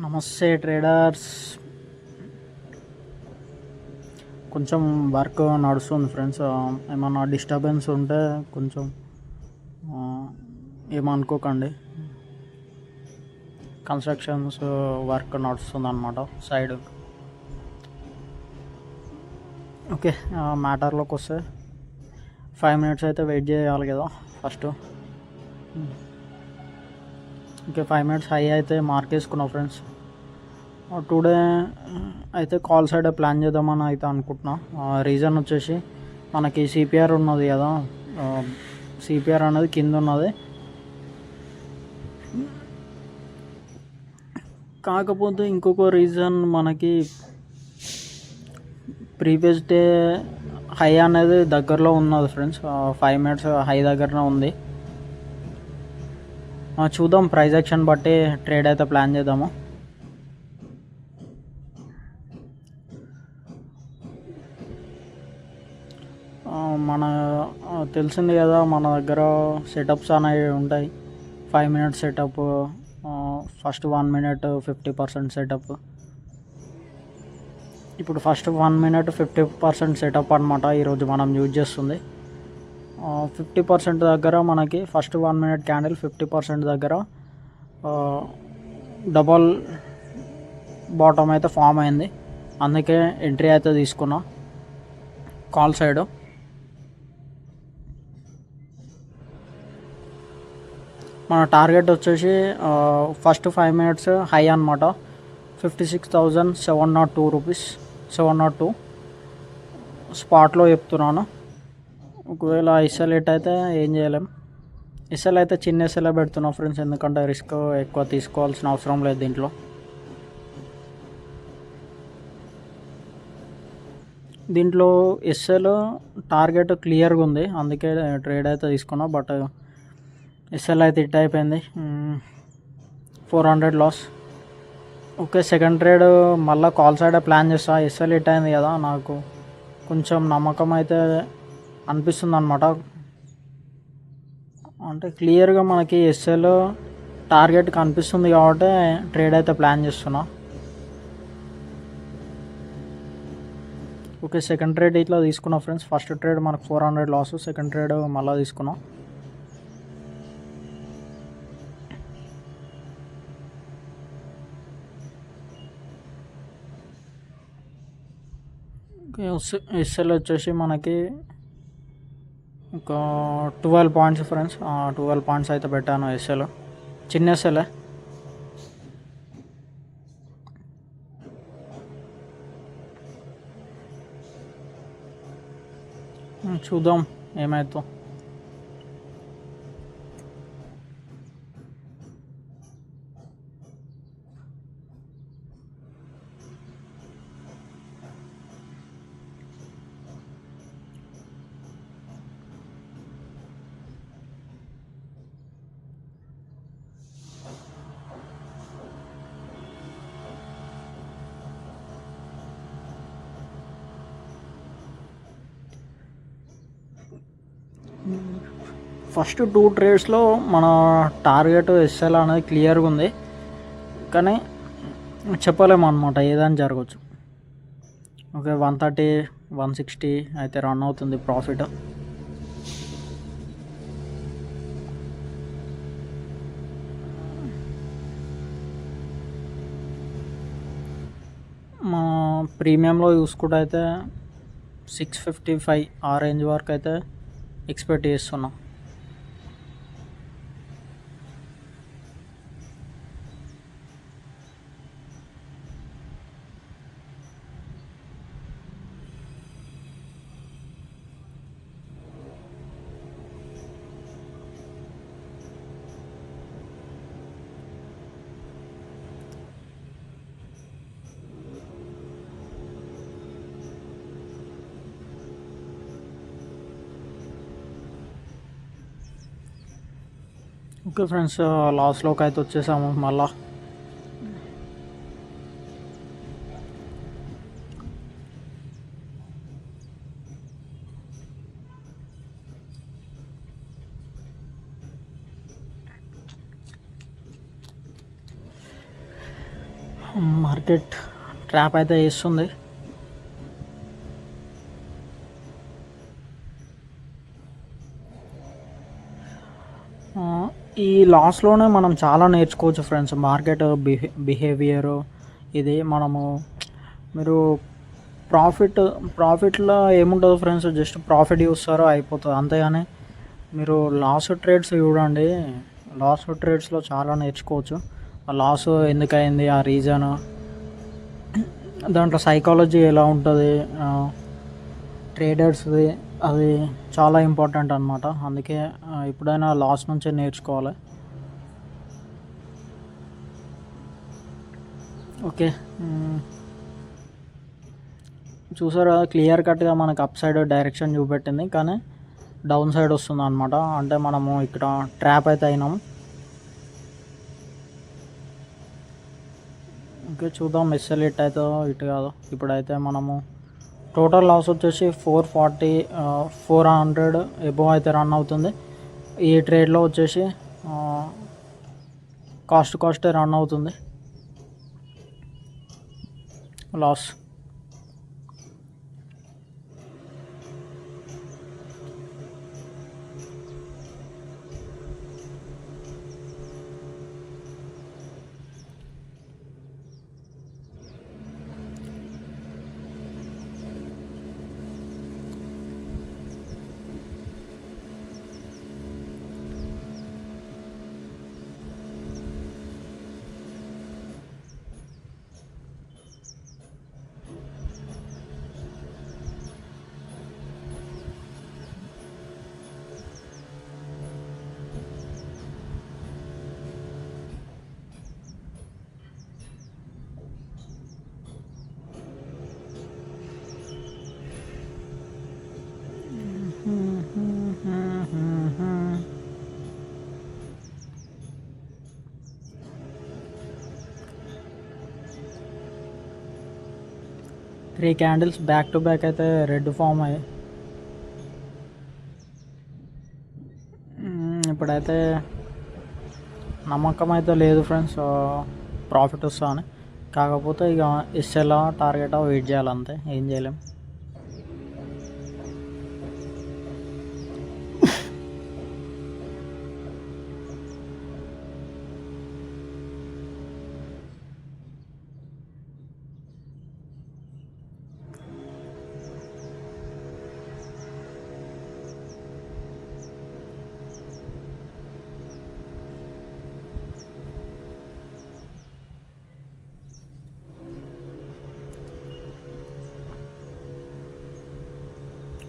నమస్తే ట్రేడర్స్. కొంచెం వర్క్ నడుస్తుంది ఫ్రెండ్స్. ఏమన్నా డిస్టర్బెన్స్ ఉంటే కొంచెం ఏమనుకోకండి. కన్స్ట్రక్షన్స్ వర్క్ నడుస్తుంది అన్నమాట సైడ్. ఓకే, మ్యాటర్లోకి వస్తే 5 minutes అయితే వెయిట్ చేయాలి కదా ఫస్ట్. ఓకే, 5 minutes హై అయితే మార్క్ వేసుకున్నాం ఫ్రెండ్స్. టుడే అయితే కాల్ సైడ్ ప్లాన్ చేద్దామని అయితే అనుకుంటున్నా. రీజన్ వచ్చేసి మనకి సిపిఆర్ ఉన్నది కదా, సిపిఆర్ అనేది కింద ఉన్నది. కాకపోతే ఇంకొక రీజన్, మనకి ప్రీవియస్ డే హై అనేది దగ్గరలో ఉన్నది ఫ్రెండ్స్. 5 minutes హై దగ్గరనే ఉంది. చూద్దాం, ప్రైజ్ యాక్షన్ బట్టి ట్రేడ్ అయితే ప్లాన్ చేద్దాము. మన తెలిసింది కదా, మన దగ్గర సెటప్స్ అనేవి ఉంటాయి. 5 minutes setup, first 1 minute 50% setup. ఇప్పుడు ఫస్ట్ 1 minute 50% సెటప్ అనమాట ఈరోజు మనం యూజ్ చేస్తుంది. 50% దగ్గర మనకి ఫస్ట్ 1 minute క్యాండిల్ 50% దగ్గర డబల్ బాటమ్ అయితే ఫామ్ అయింది. అందుకే ఎంట్రీ అయితే తీసుకున్నా కాల్ సైడ్. మన టార్గెట్ వచ్చేసి ఫస్ట్ 5 minutes హై అనమాట, 56,702 రూపీస్, 702 స్పాట్లో చెప్తున్నాను. ఒకవేళ ఎస్ఎల్ అయితే ఏం చేయలేం. ఎస్ఎల్ అయితే చిన్న ఎస్ఎల్ పెడుతున్నాం ఫ్రెండ్స్, ఎందుకంటే రిస్క్ ఎక్కువ తీసుకోవాల్సిన అవసరం లేదు దీంట్లో. దీంట్లో ఎస్ఎల్ టార్గెట్ క్లియర్గా ఉంది, అందుకే ట్రేడ్ అయితే తీసుకున్నా. బట్ ఎస్ఎల్ అయితే హిట్ అయిపోయింది, 400 లాస్. ఓకే, సెకండ్ ట్రేడ్ మళ్ళీ కాల్ సైడ్ ప్లాన్ చేస్తా. ఎస్ఎల్ హిట్ అయింది కదా, నాకు కొంచెం నమ్మకం అయితే అనిపిస్తుంది అనమాట. అంటే క్లియర్గా మనకి ఎస్ఎల్ టార్గెట్ కనిపిస్తుంది కాబట్టి ట్రేడ్ అయితే ప్లాన్ చేస్తున్నా. ఓకే, సెకండ్ ట్రేడ్ ఇట్లా తీసుకున్నాం ఫ్రెండ్స్. ఫస్ట్ ట్రేడ్ మనకు 400 లాస్, సెకండ్ ట్రేడ్ మళ్ళీ తీసుకున్నాం. ఎస్ఎల్ వచ్చేసి మనకి ఒక 12 పాయింట్స్ ఫ్రెండ్స్. 12 పాయింట్స్ అయితే పెట్టాను ఎస్ఎల్, చిన్న ఎస్ఎల్. చూద్దాం ఏమైతే. ఫస్ట్ 2 ట్రేడ్స్లో మన టార్గెట్ ఎస్ఎల్ అనేది క్లియర్గా ఉంది, కానీ చెప్పలేము అనమాట, ఏదైనా జరగచ్చు. ఓకే, 130 160 అయితే రన్ అవుతుంది ప్రాఫిట్. మా ప్రీమియంలో చూసుకుంటే అయితే 655 ఆ రేంజ్ వరకు అయితే ఎక్స్పెక్ట్ చేస్తున్నాం. ఓకే ఫ్రెండ్స్, లాస్ట్లోకి అయితే వచ్చేసాము మళ్ళా. మార్కెట్ ట్రాప్ అయితే వేస్తుంది. ఈ లాస్లోనే మనం చాలా నేర్చుకోవచ్చు ఫ్రెండ్స్. మార్కెట్ బిహేవియరు ఇది మనము మీరు ప్రాఫిట్లో ఏముంటుంది ఫ్రెండ్స్, జస్ట్ ప్రాఫిట్ చూస్తారో అయిపోతుంది అంతేగాని మీరు లాస్ ట్రేడ్స్ చూడండి. లాస్ ట్రేడ్స్లో చాలా నేర్చుకోవచ్చు. ఆ లాస్ ఎందుకయింది, ఆ రీజన్, దాంట్లో సైకాలజీ ఎలా ఉంటుంది ట్రేడర్స్ది, అది చాలా ఇంపార్టెంట్ అనమాట. అందుకే ఎప్పుడైనా లాస్ నుంచే నేర్చుకోవాలి. ఓకే, చూసారా క్లియర్ కట్గా మనకు అప్ సైడ్ డైరెక్షన్ చూపెట్టింది, కానీ డౌన్ సైడ్ వస్తుంది అనమాట. అంటే మనము ఇక్కడ ట్రాప్ అయితే అయినాము. ఓకే, చూద్దాం ఎస్ఎల్ ఇట్ అవుతుందో ఇటు కాదు. ఇప్పుడైతే మనము టోటల్ లాస్ వచ్చేసి 400 ఎబో అయితే రన్ అవుతుంది. ఈ ట్రేడ్లో వచ్చేసి కాస్టే రన్ అవుతుంది. Last three candles back to back అయితే రెడ్ ఫామ్ అయ్యాయి. ఇప్పుడైతే నమ్మకం అయితే లేదు ఫ్రెండ్స్ ప్రాఫిట్ వస్తా అని. కాకపోతే ఇక ఎస్ఎల్ టార్గెట్ వెయిట్ చేయాలంతే, ఏం చేయలేం.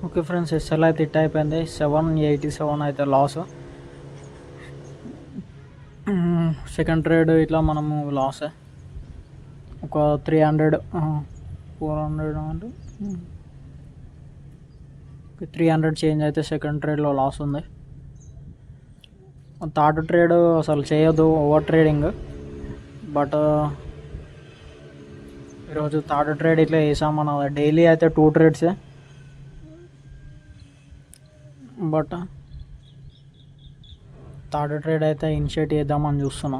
ఓకే ఫ్రెండ్స్, ఎస్ఎల్ అయితే ఇట్ అయిపోయింది. 787 అయితే లాస్. సెకండ్ ట్రేడ్ ఇట్లా మనము లాస్ ఒక 300 400 అంటే 300 చేంజ్ అయితే సెకండ్ ట్రేడ్లో లాస్ ఉంది. థర్డ్ ట్రేడ్ అసలు చేయొద్దు, ఓవర్ ట్రేడింగ్. బట్ ఈరోజు థర్డ్ ట్రేడ్ ఇట్లా వేసాం. మన డైలీ అయితే 2 ట్రేడ్సే, బట్ థర్డ్ ట్రేడ్ అయితే ఇనిషియేట్ చేద్దామని చూస్తున్నా.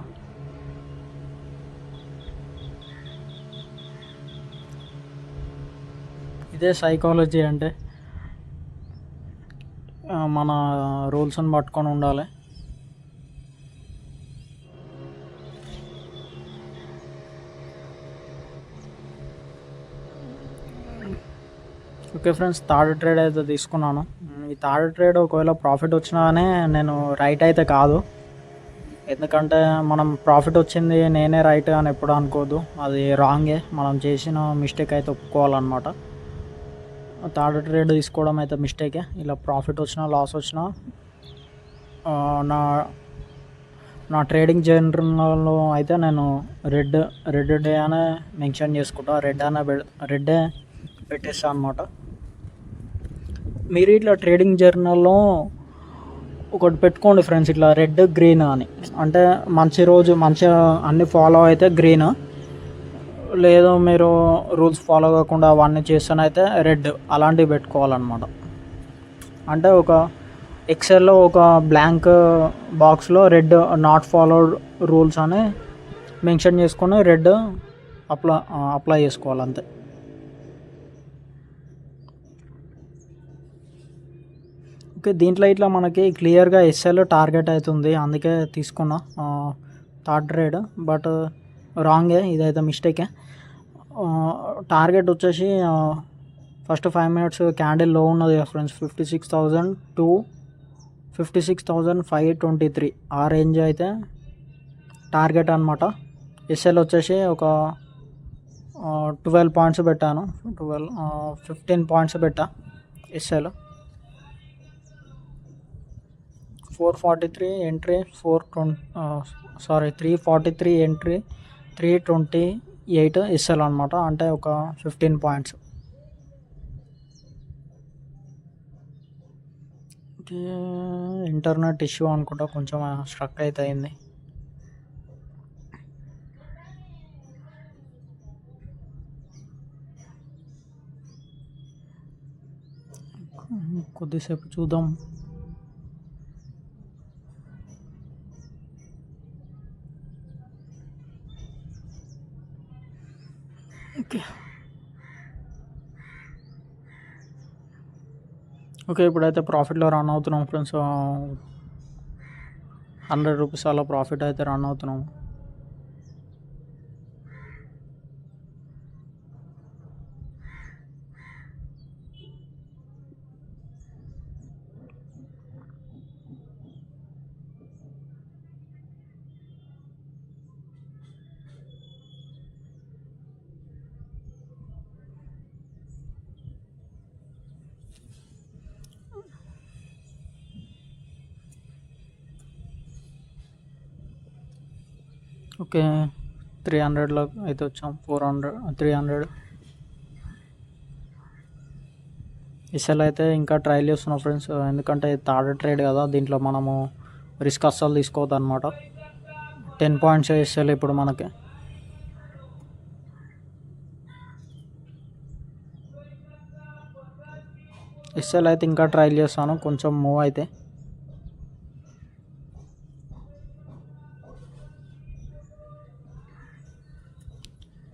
ఇదే సైకాలజీ అంటే, మన రూల్స్ని పట్టుకొని ఉండాలి. ఓకే ఫ్రెండ్స్, థర్డ్ ట్రేడ్ అయితే తీసుకున్నాను. ఈ థర్డ్ ట్రేడ్ ఒకవేళ ప్రాఫిట్ వచ్చినా కానీ నేను రైట్ అయితే కాదు. ఎందుకంటే మనం ప్రాఫిట్ వచ్చింది నేనే రైట్ అని ఎప్పుడు అనుకోవద్దు, అది రాంగే. మనం చేసిన మిస్టేక్ అయితే ఒప్పుకోవాలన్నమాట. థర్డ్ ట్రేడ్ తీసుకోవడం అయితే మిస్టేకే. ఇలా ప్రాఫిట్ వచ్చినా లాస్ వచ్చినా నా ట్రేడింగ్ జర్నల్లో అయితే నేను రెడ్ డే అనే మెన్షన్ చేసుకుంటా. రెడ్డే పెట్టేస్తాను అనమాట. మీరు ఇట్లా ట్రేడింగ్ జర్నల్లో ఒకటి పెట్టుకోండి ఫ్రెండ్స్, ఇట్లా రెడ్ గ్రీన్ అని. అంటే మంచి రోజు మంచిగా అన్నీ ఫాలో అయితే గ్రీన్, లేదు మీరు రూల్స్ ఫాలో కాకుండా అవన్నీ చేస్తేనైతే రెడ్, అలాంటివి పెట్టుకోవాలన్నమాట. అంటే ఒక ఎక్సెల్లో ఒక బ్లాంక్ బాక్స్లో రెడ్ నాట్ ఫాలోడ్ రూల్స్ అని మెన్షన్ చేసుకొని రెడ్ అప్లై చేసుకోవాలి అంతే. ఓకే, దీంట్లో ఇట్లా మనకి క్లియర్గా ఎస్ఎల్ టార్గెట్ అవుతుంది, అందుకే తీసుకున్నా థర్డ్ ట్రేడ్. బట్ రాంగే, ఇదైతే మిస్టేకే. టార్గెట్ వచ్చేసి ఫస్ట్ 5 minutes క్యాండిల్ లో ఉన్నది ఫ్రెండ్స్, 56,000 to 56,523 ఆ రేంజ్ అయితే టార్గెట్ అనమాట. ఎస్ఎల్ వచ్చేసి ఒక 12 పాయింట్స్ పెట్టాను, 15 పాయింట్స్ పెట్టా ఎస్ఎల్. 443 ఎంట్రీ, 343 ఎంట్రీ, 328 ఎస్ఎల్ అనమాట, అంటే ఒక 15 పాయింట్స్. ఇంటర్నెట్ ఇష్యూ అనుకుంటా, కొంచెం స్ట్రక్ అయితే అయింది. కొద్దిసేపు చూద్దాం. ఓకే, ఇప్పుడైతే ప్రాఫిట్లో రన్ అవుతున్నాం ఫ్రెండ్స్. 100 రూపీస్ అలా ప్రాఫిట్ అయితే రన్ అవుతున్నాము. ఓకే, 300లో అయితే వచ్చాం, 400, 300 ఎస్ఎల్ అయితే ఇంకా ట్రైల్ చేస్తున్నాం ఫ్రెండ్స్, ఎందుకంటే థర్డ్ ట్రేడ్ కదా, దీంట్లో మనము రిస్క్ అస్సలు తీసుకోవద్దు అనమాట. 10 పాయింట్స్ ఎస్ఎల్ ఇప్పుడు మనకి. ఎస్ఎల్ అయితే ఇంకా ట్రైల్ చేస్తాను, కొంచెం మూవ్ అయితే.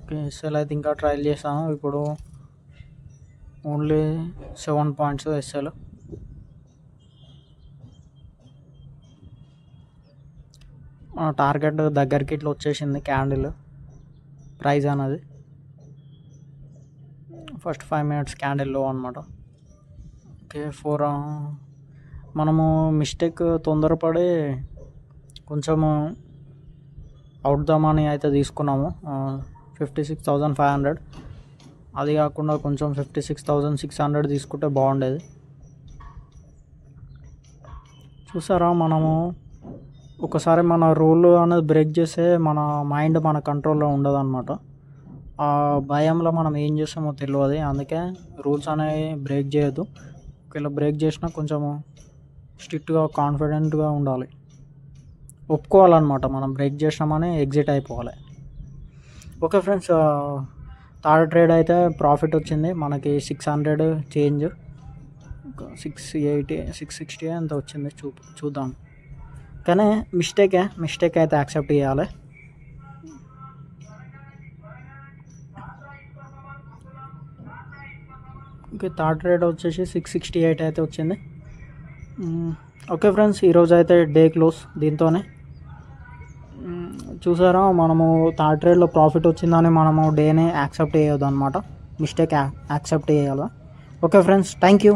ఓకే, ఎస్ఎల్ అయితే ఇంకా ట్రైల్ చేస్తాను, ఇప్పుడు ఓన్లీ 7 పాయింట్స్ ఎస్ఎల్. టార్గెట్ దగ్గరికి ఇట్లా వచ్చేసింది క్యాండిల్ ప్రైస్ అన్నది. ఫస్ట్ 5 minutes క్యాండిల్ లో అనమాట. ఓకే, మనము మిస్టేక్ తొందరపడి కొంచెము అవుట్ ద మనీ అయితే తీసుకున్నాము, 56,500. అది కాకుండా కొంచెం 56,600 తీసుకుంటే బాగుండేది. చూసారా, మనము ఒకసారి మన రూల్ అనేది బ్రేక్ చేస్తే మన మైండ్ మన కంట్రోల్లో ఉండదు అనమాట. ఆ భయంలో మనం ఏం చేస్తామో తెలియదు, అందుకే రూల్స్ అనేవి బ్రేక్ చేయొద్దు. ఒకవేళ బ్రేక్ చేసినా కొంచెము స్ట్రిక్ట్గా కాన్ఫిడెంట్గా ఉండాలి, ఒప్పుకోవాలన్నమాట. మనం బ్రేక్ చేసినామని ఎగ్జిట్ అయిపోవాలి. ఓకే ఫ్రెండ్స్, థర్డ్ ట్రేడ్ అయితే ప్రాఫిట్ వచ్చింది మనకి 600 చేంజ్, 660 అంత వచ్చింది. చూద్దాం, కానీ మిస్టేక్ అయితే యాక్సెప్ట్ చేయాలి. ఓకే, థర్డ్ ట్రేడ్ వచ్చేసి 668 అయితే వచ్చింది. ఓకే ఫ్రెండ్స్, ఈరోజు అయితే డే క్లోజ్ దీంతోనే. చూసారా, మనము థర్డ్ ట్రేడ్లో ప్రాఫిట్ వచ్చిందని మనము డేనే యాక్సెప్ట్ చేయొద్దు అనమాట, మిస్టేక్ యాక్సెప్ట్ చేయాలి. Okay friends, thank you.